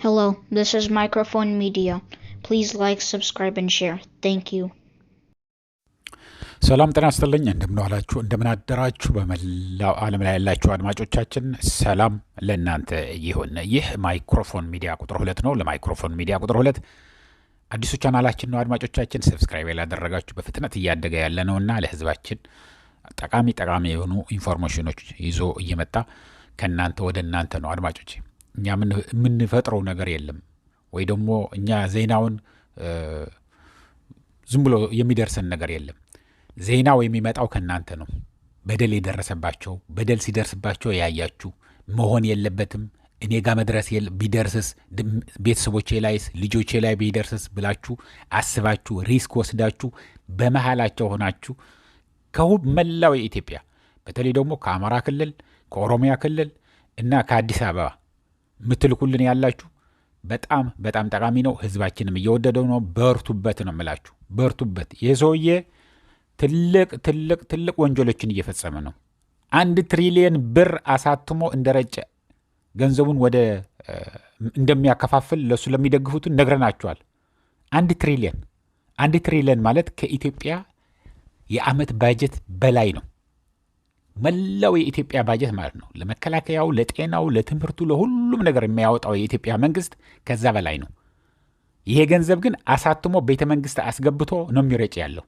Hello, this is Microphone Media. Please like, subscribe, and share. Thank you. ሰላም ጤና ይስጥልኝ። እንደምንዋላችሁ እንደምናደራችሁ በመላው ዓለም ላይ ያላችሁ አድማጮቻችን ሰላም ለእናንተ ይሁን። ይህ ማይክሮፎን ሚዲያ ቁጥር 2 ነው። ለማይክሮፎን ሚዲያ ቁጥር 2 አዲሱ ቻናላችን ነው። አድማጮቻችን ሰብስክራይብ ያላደረጋችሁ በፍጥነት እያደገ ያለ ነውና ለህዝባችን ጠቃሚ የሆኑ ኢንፎርሜሽኖች ይዞ እየመጣ ከናንተ ወደ እናንተ ነው። አድማጮች እኛ የምንፈጥረው ነገር የለም ወይ ደግሞ እኛ ዜናውን ዝም ብሎ የሚደርሰን ነገር የለም። ዜናው የሚመጣው ከናንተ ነው። በደል የደረሰባቸው በደል ሲደርስባቸው ያያችሁ መሆን የለበትም እኔ ጋር መድረስ ቢደርስስ ቤተሰቦቼ ላይስ ልጆቼ ላይ ቢደርስስ ብላችሁ አስባችሁ ሪስክ ወስዳችሁ በመሃላቸው ሆናችሁ ከመላው የኢትዮጵያ በተለይ ደግሞ ከአማራ ክልል ከኦሮሚያ ክልል እና ከአዲስ አበባ ምትልኩልን ያላችሁ በጣም ጠቃሚ ነው። ህዝባችንም እየወደደው ነው። በርቱበት ነው የምላችሁ። በርቱበት። የሰውዬ ትልቅ ወንጀሎችን እየፈጸመ ነው። 1 ትሪሊየን ብር አሳትሞ እንደረጨ ገንዘቡን ወደ እንደሚያከፋፍል ለሱ ለሚደግፉትን ነግረናቸዋል። 1 ትሪሊየን ማለት ከኢትዮጵያ የዓመት ባጀት በላይ ነው። መላው የኢትዮጵያ ባጀት ማለት ነው። ለመከላከያው፣ ለጤናው፣ ለትምህርቱ፣ ለሁሉም ነገር የሚያወጣው የኢትዮጵያ መንግስት ከዛ በላይ ነው። ይሄ ገንዘብ ግን አሳትሞ ቤተ መንግስት አስገብቶ ነው የሚረጭ ያለው።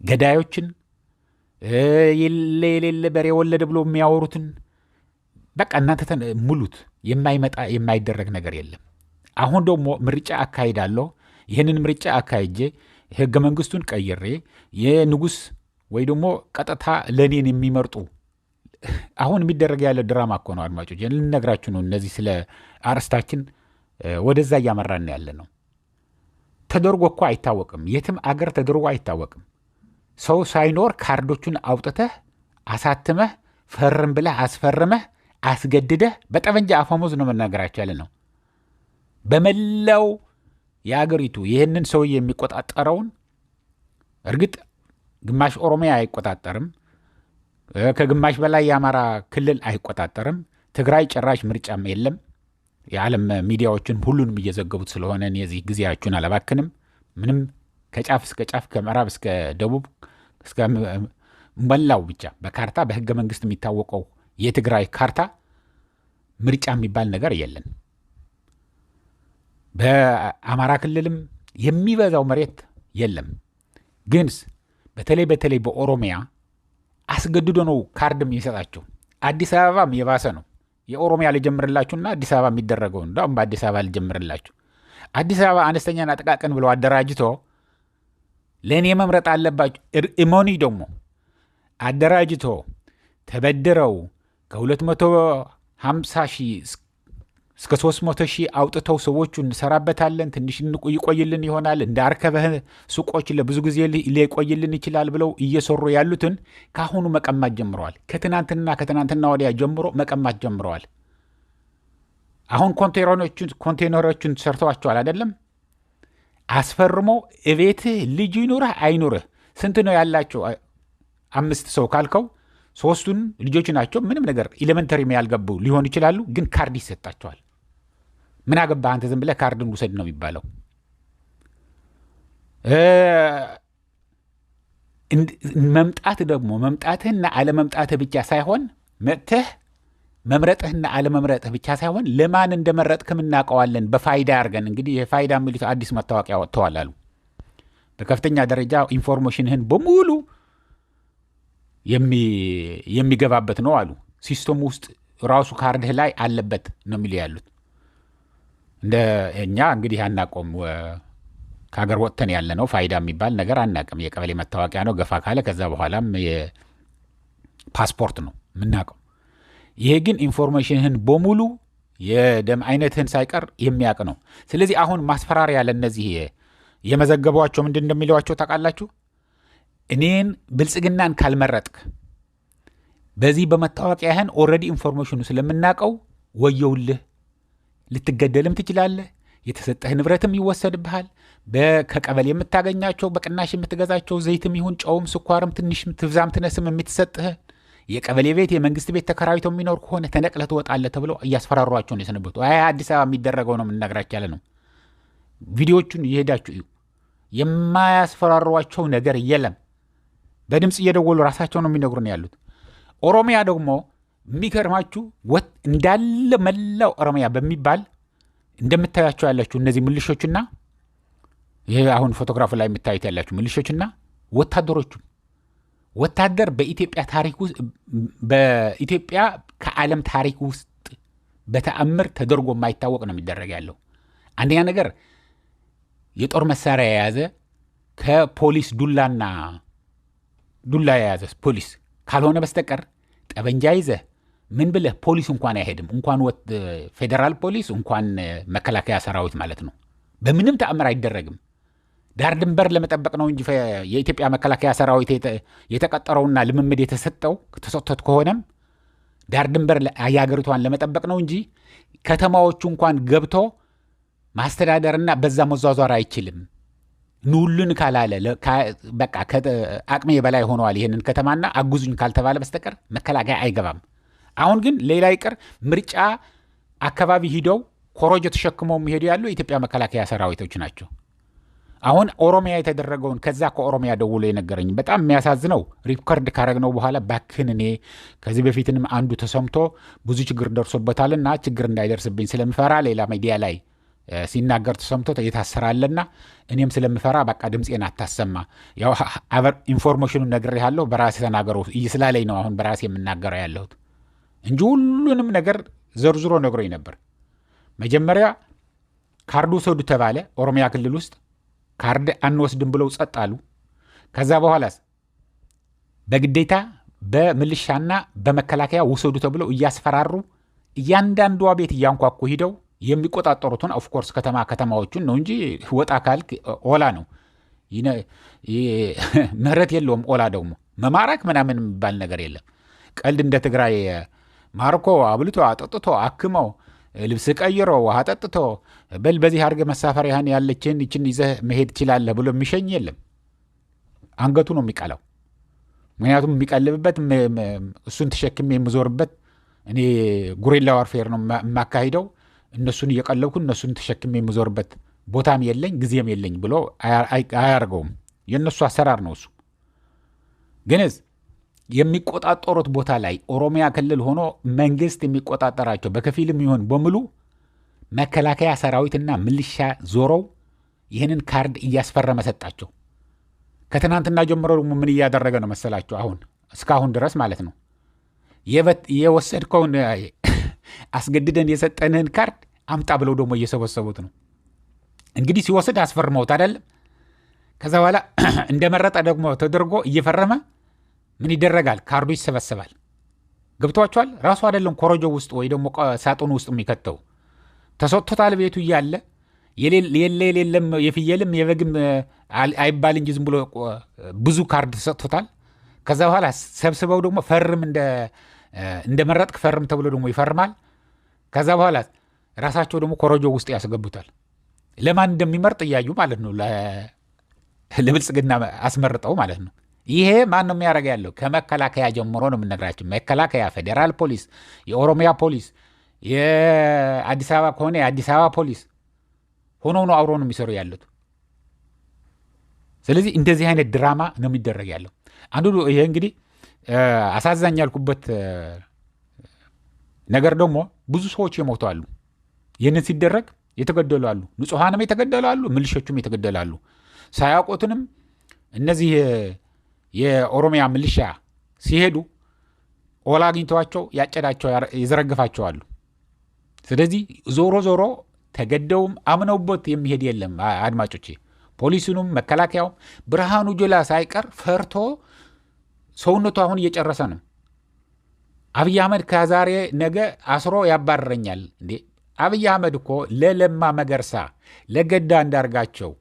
ገዳዮችን የሌለ በሬ ወለደ ብሎ የሚያወሩትን በቃ እናንተ ሙሉት። የማይደረግ ነገር የለም። አሁን ደግሞ ምርጫ አካሂዳለሁ። ይህንን ምርጫ አካሂጄ ህገ መንግስቱን ቀይሬ የንጉስ ወይ ደግሞ ቀጥታ ለኔን የሚመርጡ አሁን የሚደረግ ያለ ድራማ እኮ ነው። አድማጮች ልነግራችሁ ነው። እነዚህ ስለ አርስታችን ወደዛ እያመራን ያለ ነው። ተደርጎ እኮ አይታወቅም። የትም አገር ተደርጎ አይታወቅም። ሰው ሳይኖር ካርዶቹን አውጥተህ አሳትመህ ፈርም ብለህ አስፈርመህ አስገድደህ በጠመንጃ አፈሙዝ ነው መናገራቸው ያለ ነው። በመላው የአገሪቱ ይህንን ሰው የሚቆጣጠረውን እርግጥ ግማሽ ኦሮሚያ አይቆጣጠርም፣ ከግማሽ በላይ የአማራ ክልል አይቆጣጠርም። ትግራይ ጭራሽ ምርጫም የለም። የዓለም ሚዲያዎችን ሁሉንም እየዘገቡት ስለሆነ የዚህ ጊዜያችሁን አላባክንም። ምንም ከጫፍ እስከ ጫፍ ከምዕራብ እስከ ደቡብ እስከ መላው ብቻ በካርታ በህገ መንግስት የሚታወቀው የትግራይ ካርታ ምርጫ የሚባል ነገር የለን። በአማራ ክልልም የሚበዛው መሬት የለም። ግን በተለይ በኦሮሚያ አስገድዶ ነው ካርድም የሚሰጣቸው። አዲስ አበባም የባሰ ነው። የኦሮሚያ ልጀምርላችሁና አዲስ አበባ የሚደረገው እንደውም በአዲስ አበባ ልጀምርላችሁ። አዲስ አበባ አነስተኛና ጥቃቅን ብለው አደራጅቶ ለእኔ መምረጥ አለባችሁ። ኢሞኒ ደግሞ አደራጅቶ ተበድረው ከ250 ሺህ እስከ 300 ሺህ አውጥተው ሰዎቹ እንሰራበታለን ትንሽ ይቆይልን ይሆናል እንደ አርከበህ ሱቆች ለብዙ ጊዜ ሊቆይልን ይችላል ብለው እየሰሩ ያሉትን ካሁኑ መቀማት ጀምረዋል። ከትናንትና ወዲያ ጀምሮ መቀማት ጀምረዋል። አሁን ኮንቴነሮቹን ሰርተዋቸዋል አይደለም? አስፈርሞ እቤትህ ልጅ ይኑርህ አይኑርህ ስንት ነው ያላቸው 5 ሰው ካልከው 3ቱን ልጆች ናቸው። ምንም ነገር ኤሌመንተሪ ያልገቡ ሊሆን ይችላሉ። ግን ካርድ ይሰጣቸዋል። ምን አገባህ አንተ ዝም ብለህ ካርድን ውሰድ ነው የሚባለው። መምጣት ደግሞ መምጣትህና አለመምጣትህ ብቻ ሳይሆን መጥተህ መምረጥህና አለመምረጥህ ብቻ ሳይሆን ለማን እንደመረጥክም እናውቀዋለን በፋይዳ አድርገን። እንግዲህ የፋይዳ የሚሉት አዲስ መታወቂያ ወጥተዋል አሉ። በከፍተኛ ደረጃ ኢንፎርሜሽንህን በሙሉ የሚገባበት ነው አሉ። ሲስተሙ ውስጥ ራሱ ካርድህ ላይ አለበት ነው የሚሉ ያሉት። እንደ እኛ እንግዲህ አናቆም ከሀገር ወጥተን ያለ ነው። ፋይዳ የሚባል ነገር አናቅም። የቀበሌ መታወቂያ ነው። ገፋ ካለ ከዛ በኋላም የፓስፖርት ነው የምናውቀው። ይሄ ግን ኢንፎርሜሽንህን በሙሉ የደም አይነትህን ሳይቀር የሚያውቅ ነው። ስለዚህ አሁን ማስፈራሪያ ለእነዚህ የመዘገቧቸው ምንድን እንደሚለዋቸው ታውቃላችሁ? እኔን ብልጽግናን ካልመረጥክ በዚህ በመታወቂያህን ኦልሬዲ ኢንፎርሜሽኑ ስለምናውቀው ወየውልህ፣ ልትገደልም ትችላለህ፣ የተሰጠህ ንብረትም ይወሰድብሃል። ከቀበሌ የምታገኛቸው በቅናሽ የምትገዛቸው ዘይትም ይሁን ጨውም ስኳርም ትንሽ ትብዛም ትነስም የምትሰጥህ የቀበሌ ቤት የመንግስት ቤት ተከራይቶ የሚኖር ከሆነ ተነቅለህ ትወጣለህ ተብለው እያስፈራሯቸው ነው የሰነበቱ። አዲስ አበባ የሚደረገው ነው የምንነግራችሁ ያለ ነው። ቪዲዮቹን እየሄዳችሁ እዩ። የማያስፈራሯቸው ነገር የለም። በድምፅ እየደወሉ ራሳቸው ነው የሚነግሩን ያሉት። ኦሮሚያ ደግሞ የሚገርማችሁ እንዳለ መላው ኦሮሚያ በሚባል እንደምታያቸው ያላችሁ እነዚህ ምልሾችና ይሄ አሁን ፎቶግራፍ ላይ የምታዩት ያላችሁ ምልሾችና ወታደሮቹ ወታደር በኢትዮጵያ ታሪክ ውስጥ በኢትዮጵያ ከዓለም ታሪክ ውስጥ በተአምር ተደርጎ የማይታወቅ ነው የሚደረግ ያለው። አንደኛ ነገር የጦር መሳሪያ የያዘ ከፖሊስ ዱላ የያዘ ፖሊስ ካልሆነ በስተቀር ጠበንጃ ይዘህ ምን ብለህ ፖሊስ እንኳን አይሄድም። እንኳን ፌዴራል ፖሊስ እንኳን መከላከያ ሰራዊት ማለት ነው። በምንም ተአምር አይደረግም። ዳር ድንበር ለመጠበቅ ነው እንጂ የኢትዮጵያ መከላከያ ሰራዊት የተቀጠረውና ልምምድ ተሰጥቶት ከሆነም ዳር ድንበር የሀገሪቷን ለመጠበቅ ነው እንጂ ከተማዎቹ እንኳን ገብቶ ማስተዳደርና በዛ መዟዟር አይችልም። ኑልን ካላለ በቃ አቅሜ በላይ ሆነዋል ይሄንን ከተማና አጉዙኝ ካልተባለ በስተቀር መከላከያ አይገባም። አሁን ግን ሌላ ይቅር ምርጫ አካባቢ ሂደው ኮሮጆ ተሸክመው የሚሄዱ ያሉ የኢትዮጵያ መከላከያ ሰራዊቶች ናቸው። አሁን ኦሮሚያ የተደረገውን ከዛ ከኦሮሚያ ደውሎ የነገረኝ በጣም የሚያሳዝነው ሪከርድ ካረግነው በኋላ ባክን እኔ ከዚህ በፊትንም አንዱ ተሰምቶ ብዙ ችግር ደርሶበታልና ችግር እንዳይደርስብኝ ስለምፈራ ሌላ ሚዲያ ላይ ሲናገር ተሰምቶ የታሰራለና እኔም ስለምፈራ በቃ ድምፄን አታሰማ፣ ያው ኢንፎርሜሽኑን ነግሬሃለሁ በራሴ ተናገረው ስላለኝ ነው አሁን በራሴ የምናገረው ያለሁት እንጂ ሁሉንም ነገር ዘርዝሮ ነግሮኝ ነበር። መጀመሪያ ካርዱ ውሰዱ ተባለ። ኦሮሚያ ክልል ውስጥ ካርድ አንወስድም ብለው ጸጥ አሉ። ከዛ በኋላስ በግዴታ በምልሻና በመከላከያ ውሰዱ ተብለው እያስፈራሩ እያንዳንዷ ቤት እያንኳኩ ሂደው የሚቆጣጠሩትን ኦፍኮርስ ከተማዎቹን ነው እንጂ ወጣ ካልክ ኦላ ነው ምህረት የለውም። ኦላ ደግሞ መማረክ ምናምን የሚባል ነገር የለም። ቀልድ እንደ ትግራይ ማርኮ አብልቶ አጠጥቶ አክመው ልብስ ቀይሮ ውሃ ጠጥቶ በል በዚህ አድርገ መሳፈሪያህን ያለችን ይችን ይዘህ መሄድ ትችላለህ ብሎ የሚሸኝ የለም። አንገቱ ነው የሚቀላው። ምክንያቱም የሚቀልብበት እሱን ተሸክሜ የምዞርበት እኔ ጉሪላ ዋርፌር ነው የማካሂደው። እነሱን እየቀለብኩ እነሱን ተሸክሜ የምዞርበት ቦታም የለኝ ጊዜም የለኝ ብሎ አያርገውም። የእነሱ አሰራር ነው እሱ። ግንዝ የሚቆጣጠሩት ቦታ ላይ ኦሮሚያ ክልል ሆኖ መንግስት የሚቆጣጠራቸው በከፊልም ይሆን በሙሉ መከላከያ ሰራዊትና ምልሻ ዞረው ይህንን ካርድ እያስፈረመ ሰጣቸው። ከትናንትና ጀምሮ ደግሞ ምን እያደረገ ነው መሰላቸው? አሁን እስካሁን ድረስ ማለት ነው የወሰድከውን አስገድደን የሰጠንህን ካርድ አምጣ ብለው ደግሞ እየሰበሰቡት ነው። እንግዲህ ሲወስድ አስፈርመውት አይደለም። ከዛ በኋላ እንደመረጠ ደግሞ ተደርጎ እየፈረመ ምን ይደረጋል? ካርዱ ይሰበሰባል። ገብቷቸዋል። ራሱ አይደለም ኮረጆ ውስጥ ወይ ደግሞ ሳጥኑ ውስጥ የሚከተው ተሰጥቶታል። ቤቱ እያለ የለም የፍየልም የበግም አይባል እንጂ ዝም ብሎ ብዙ ካርድ ተሰጥቶታል። ከዛ በኋላ ሰብስበው ደግሞ ፈርም እንደመረጥክ ፈርም ተብሎ ደግሞ ይፈርማል። ከዛ በኋላ ራሳቸው ደግሞ ኮረጆ ውስጥ ያስገቡታል። ለማን እንደሚመርጥ እያዩ ማለት ነው። ለብልጽግና አስመርጠው ማለት ነው። ይሄ ማን ነው የሚያደርግ ያለው? ከመከላከያ ጀምሮ ነው የምነግራቸው። መከላከያ፣ ፌዴራል ፖሊስ፣ የኦሮሚያ ፖሊስ፣ የአዲስ አበባ ከሆነ የአዲስ አበባ ፖሊስ ሆኖ ነው አብሮ ነው የሚሰሩ ያሉት። ስለዚህ እንደዚህ አይነት ድራማ ነው የሚደረግ ያለው። አንዱ ይሄ እንግዲህ አሳዛኝ ያልኩበት ነገር ደግሞ ብዙ ሰዎች የሞቱ አሉ። ይህንን ሲደረግ የተገደሉ አሉ። ንጹሐንም የተገደሉ አሉ። ምልሾቹም የተገደሉ አሉ። ሳያውቁትንም እነዚህ የኦሮሚያ ምልሻ ሲሄዱ ኦላ አግኝተዋቸው ያጨዳቸው ይዘረግፋቸው አሉ። ስለዚህ ዞሮ ዞሮ ተገደውም አምነውበት የሚሄድ የለም። አድማጮቼ ፖሊሱንም መከላከያውም ብርሃኑ ጁላ ሳይቀር ፈርቶ ሰውነቱ አሁን እየጨረሰ ነው። አብይ አህመድ ከዛሬ ነገ አስሮ ያባረረኛል እንዴ? አብይ አህመድ እኮ ለለማ መገርሳ ለገዳ እንዳርጋቸው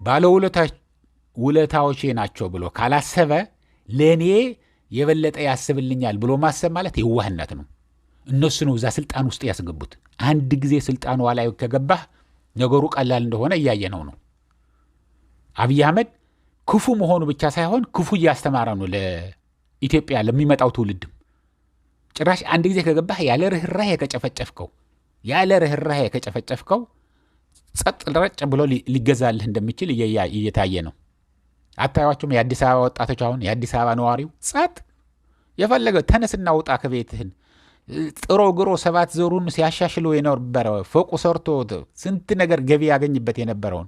ባለውለታዎቼ ናቸው ብሎ ካላሰበ ለእኔ የበለጠ ያስብልኛል ብሎ ማሰብ ማለት የዋህነት ነው። እነሱ ነው እዛ ስልጣን ውስጥ ያስገቡት። አንድ ጊዜ ስልጣኑ ላይ ከገባህ ነገሩ ቀላል እንደሆነ እያየነው ነው። አብይ አህመድ ክፉ መሆኑ ብቻ ሳይሆን ክፉ እያስተማረ ነው ለኢትዮጵያ ለሚመጣው ትውልድም። ጭራሽ አንድ ጊዜ ከገባህ ያለ ርህራሄ ከጨፈጨፍከው ጸጥ ረጭ ብሎ ሊገዛልህ እንደሚችል እየታየ ነው። አታዩዋቸውም? የአዲስ አበባ ወጣቶች አሁን የአዲስ አበባ ነዋሪው ጸጥ የፈለገ ተነስና ውጣ ከቤትህን ጥሮ ግሮ 7 ዞሩን ሲያሻሽሎ የነበረ ፎቁ ሰርቶ ስንት ነገር ገቢ ያገኝበት የነበረውን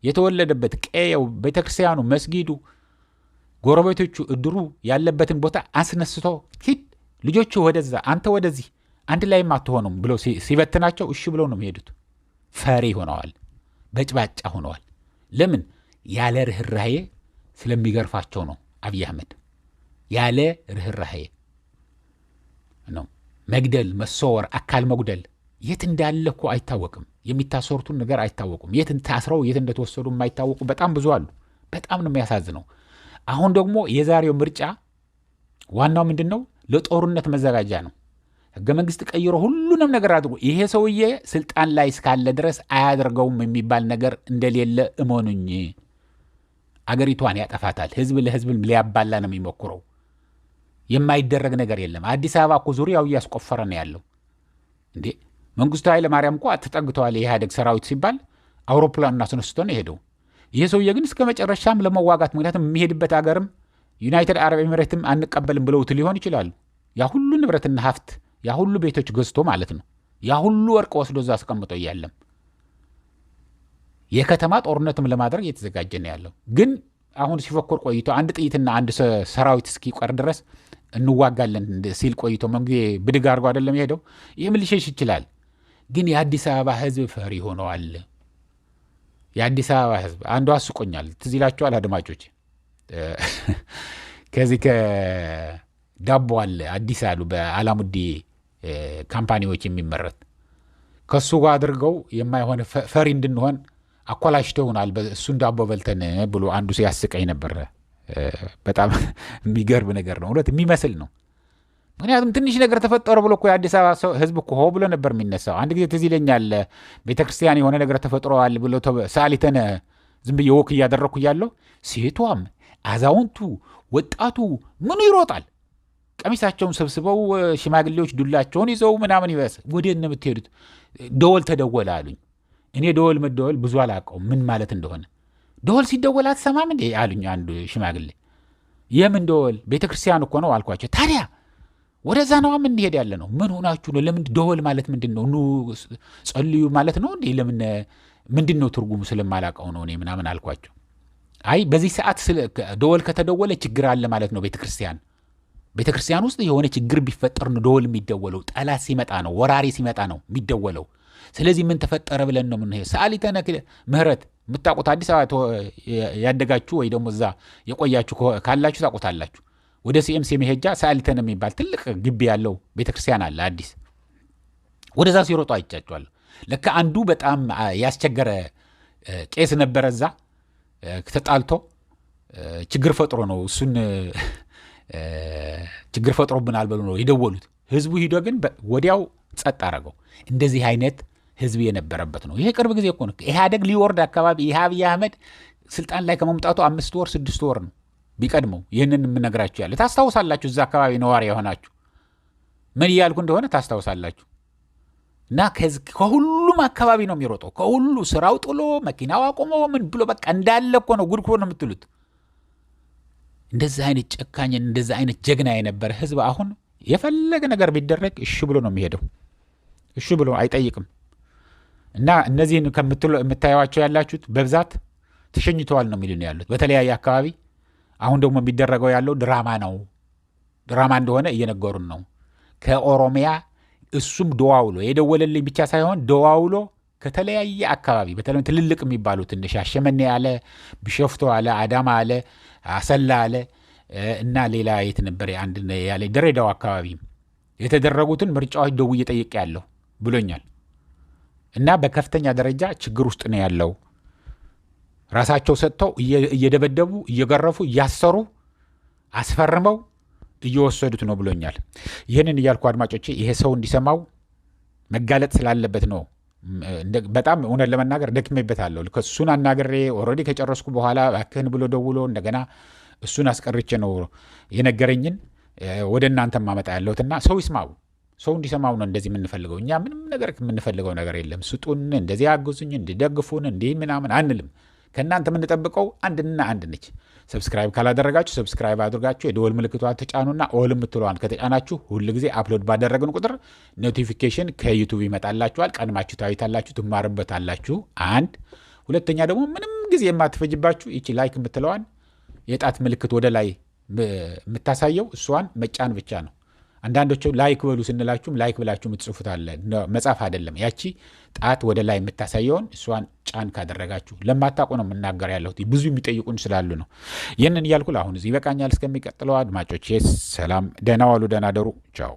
የተወለደበት ቀየው፣ ቤተክርስቲያኑ፣ መስጊዱ፣ ጎረቤቶቹ፣ እድሩ ያለበትን ቦታ አስነስቶ ሂድ ልጆቹ ወደዛ አንተ ወደዚህ አንድ ላይም አትሆኑም ብሎ ሲበትናቸው እሺ ብለው ነው የሚሄዱት። ፈሪ ሆነዋል፣ በጭባጫ ሆነዋል። ለምን? ያለ ርህራሄ ስለሚገርፋቸው ነው። አብይ አህመድ ያለ ርህራሄ ነው። መግደል፣ መሰወር፣ አካል መጉደል የት እንዳለ እኮ አይታወቅም። የሚታሰሩትን ነገር አይታወቁም። የት ታስረው የት እንደተወሰዱ የማይታወቁ በጣም ብዙ አሉ። በጣም ነው የሚያሳዝነው። አሁን ደግሞ የዛሬው ምርጫ ዋናው ምንድን ነው? ለጦርነት መዘጋጃ ነው። ህገ መንግስት ቀይሮ ሁሉንም ነገር አድርጎ ይሄ ሰውዬ ስልጣን ላይ እስካለ ድረስ አያደርገውም የሚባል ነገር እንደሌለ እመኑኝ። አገሪቷን ያጠፋታል። ህዝብ ለህዝብ ሊያባላ ነው የሚሞክረው። የማይደረግ ነገር የለም። አዲስ አበባ እኮ ዙሪያው እያስቆፈረ ነው ያለው። እንዴ መንግስቱ ኃይለ ማርያም እኮ ተጠግተዋል። የኢህአዴግ ሰራዊት ሲባል አውሮፕላኑን አስነስቶ ነው የሄደው። ይሄ ሰውዬ ግን እስከ መጨረሻም ለመዋጋት ምክንያቱም የሚሄድበት ሀገርም ዩናይትድ አረብ ኤሚሬትም አንቀበልም ብለውት ሊሆን ይችላሉ። ያ ሁሉ ንብረትና ሀብት ያ ሁሉ ቤቶች ገዝቶ ማለት ነው። ያ ሁሉ ወርቅ ወስዶ እዛ አስቀምጦ እያለም የከተማ ጦርነትም ለማድረግ እየተዘጋጀ ነው ያለው። ግን አሁን ሲፎክር ቆይቶ አንድ ጥይትና አንድ ሰራዊት እስኪቀር ድረስ እንዋጋለን ሲል ቆይቶ መንግስት ብድግ አድርጎ አይደለም የሄደው። ይህም ሊሸሽ ይችላል። ግን የአዲስ አበባ ህዝብ ፈሪ ሆነዋል። የአዲስ አበባ ህዝብ አንዱ አስቆኛል። ትዝ ይላችኋል አድማጮች፣ ከዚህ ከዳቦ አለ አዲስ አሉ በአላሙዲ ካምፓኒዎች የሚመረት ከሱ ጋር አድርገው የማይሆን ፈሪ እንድንሆን አኮላሽተውናል። እሱን ዳቦ በልተን ብሎ አንዱ ሲያስቀኝ ነበር። በጣም የሚገርም ነገር ነው። እውነት የሚመስል ነው። ምክንያቱም ትንሽ ነገር ተፈጠረ ብሎ እኮ የአዲስ አበባ ህዝብ እኮ ሆ ብሎ ነበር የሚነሳው። አንድ ጊዜ ትዝ ይለኛል ቤተክርስቲያን የሆነ ነገር ተፈጥሯል ብሎ ሳሊተነ ዝም ብዬ ወክ እያደረግኩ እያለሁ ሴቷም አዛውንቱ ወጣቱ ምኑ ይሮጣል። ቀሚሳቸውን ሰብስበው ሽማግሌዎች ዱላቸውን ይዘው ምናምን ይበስ ወዴት ነው የምትሄዱት? ደወል ተደወለ አሉኝ። እኔ ደወል መደወል ብዙ አላውቀውም ምን ማለት እንደሆነ። ደወል ሲደወል አትሰማም እንዴ አሉኝ አንዱ ሽማግሌ። የምን ደወል? ቤተክርስቲያን እኮ ነው አልኳቸው። ታዲያ ወደዛ ነው ምን ሄድ ያለ ነው? ምን ሆናችሁ ነው? ለምን ደወል ማለት ምንድን ነው? ኑ ጸልዩ ማለት ነው እንዴ? ለምን ምንድን ነው ትርጉሙ? ስለማላውቀው ነው እኔ ምናምን አልኳቸው። አይ በዚህ ሰዓት ደወል ከተደወለ ችግር አለ ማለት ነው። ቤተክርስቲያን ውስጥ የሆነ ችግር ቢፈጠር ነው ደወል የሚደወለው። ጠላት ሲመጣ ነው፣ ወራሪ ሲመጣ ነው የሚደወለው። ስለዚህ ምን ተፈጠረ ብለን ነው ምን ሰዓሊተ ምህረት የምታውቁት አዲስ አበባ ያደጋችሁ ወይ ደግሞ እዛ የቆያችሁ ካላችሁ ታውቁታላችሁ። ወደ ሲኤምሲ መሄጃ ሰዓሊተ የሚባል ትልቅ ግቢ ያለው ቤተክርስቲያን አለ አዲስ። ወደዛ ሲሮጡ አይቻቸዋለሁ። ለካ አንዱ በጣም ያስቸገረ ቄስ ነበረ። እዛ ተጣልቶ ችግር ፈጥሮ ነው እሱን ችግር ፈጥሮብናል ብሎ ነው የደወሉት። ህዝቡ ሂዶ ግን ወዲያው ጸጥ አረገው። እንደዚህ አይነት ህዝብ የነበረበት ነው። ይሄ ቅርብ ጊዜ እኮ ነው። ኢህአዴግ ሊወርድ አካባቢ አብይ አህመድ ስልጣን ላይ ከመምጣቱ 5 ወር 6 ወር ነው ቢቀድመው። ይህንን የምነግራችሁ ያለ ታስታውሳላችሁ። እዛ አካባቢ ነዋሪ የሆናችሁ ምን እያልኩ እንደሆነ ታስታውሳላችሁ። እና ከሁሉም አካባቢ ነው የሚሮጠው። ከሁሉ ስራው ጥሎ መኪናው አቆሞ ምን ብሎ በቃ እንዳለ እኮ ነው ጉድ ነው የምትሉት። እንደዚህ አይነት ጨካኝ እንደዚህ አይነት ጀግና የነበረ ህዝብ አሁን የፈለገ ነገር ቢደረግ እሺ ብሎ ነው የሚሄደው። እሺ ብሎ አይጠይቅም። እና እነዚህን የምታዩዋቸው ያላችሁት በብዛት ተሸኝተዋል ነው የሚሉን ያሉት በተለያየ አካባቢ። አሁን ደግሞ የሚደረገው ያለው ድራማ ነው። ድራማ እንደሆነ እየነገሩን ነው። ከኦሮሚያ እሱም ደዋውሎ የደወለልኝ ብቻ ሳይሆን ደዋውሎ ከተለያየ አካባቢ በተለይ ትልልቅ የሚባሉት እንደ ሻሸመኔ አለ፣ ቢሾፍቱ አለ፣ አዳማ አለ፣ አሰላ አለ እና ሌላ የት ነበር አንድ ያለ ድሬዳዋ አካባቢ የተደረጉትን ምርጫዎች ደውዬ ጠይቄያለሁ ብሎኛል። እና በከፍተኛ ደረጃ ችግር ውስጥ ነው ያለው። ራሳቸው ሰጥተው እየደበደቡ እየገረፉ እያሰሩ አስፈርመው እየወሰዱት ነው ብሎኛል። ይህንን እያልኩ አድማጮቼ ይሄ ሰው እንዲሰማው መጋለጥ ስላለበት ነው። በጣም እውነት ለመናገር ደክሜበታለሁ። እሱን አናግሬ ኦልሬዲ ከጨረስኩ በኋላ እባክህን ብሎ ደውሎ እንደገና እሱን አስቀርቼ ነው የነገረኝን ወደ እናንተ ማመጣ ያለሁትና ሰው ይስማው፣ ሰው እንዲሰማው ነው እንደዚህ የምንፈልገው። እኛ ምንም ነገር የምንፈልገው ነገር የለም። ስጡን፣ እንደዚህ አግዙኝ፣ እንዲደግፉን፣ እንዲህ ምናምን አንልም። ከእናንተ የምንጠብቀው አንድና አንድ ነች። ሰብስክራይብ ካላደረጋችሁ ሰብስክራይብ አድርጋችሁ የደወል ምልክቷን ተጫኑና ኦል የምትለዋን ከተጫናችሁ ሁልጊዜ አፕሎድ ባደረግን ቁጥር ኖቲፊኬሽን ከዩቱብ ይመጣላችኋል። ቀድማችሁ ታዩታላችሁ፣ ትማርበታላችሁ። አንድ ሁለተኛ ደግሞ ምንም ጊዜ የማትፈጅባችሁ ይቺ ላይክ የምትለዋን የጣት ምልክት ወደ ላይ የምታሳየው እሷን መጫን ብቻ ነው። አንዳንዶቹ ላይክ በሉ ስንላችሁም ላይክ ብላችሁ የምትጽፉት አለ፣ መጻፍ አይደለም። ያቺ ጣት ወደ ላይ የምታሳየውን እሷን ጫን ካደረጋችሁ፣ ለማታውቁ ነው የምናገር ያለሁት፣ ብዙ የሚጠይቁን ስላሉ ነው። ይህንን እያልኩ አሁን እዚህ ይበቃኛል። እስከሚቀጥለው አድማጮች ሰላም፣ ደህና ዋሉ፣ ደህና ደሩ፣ ቻው።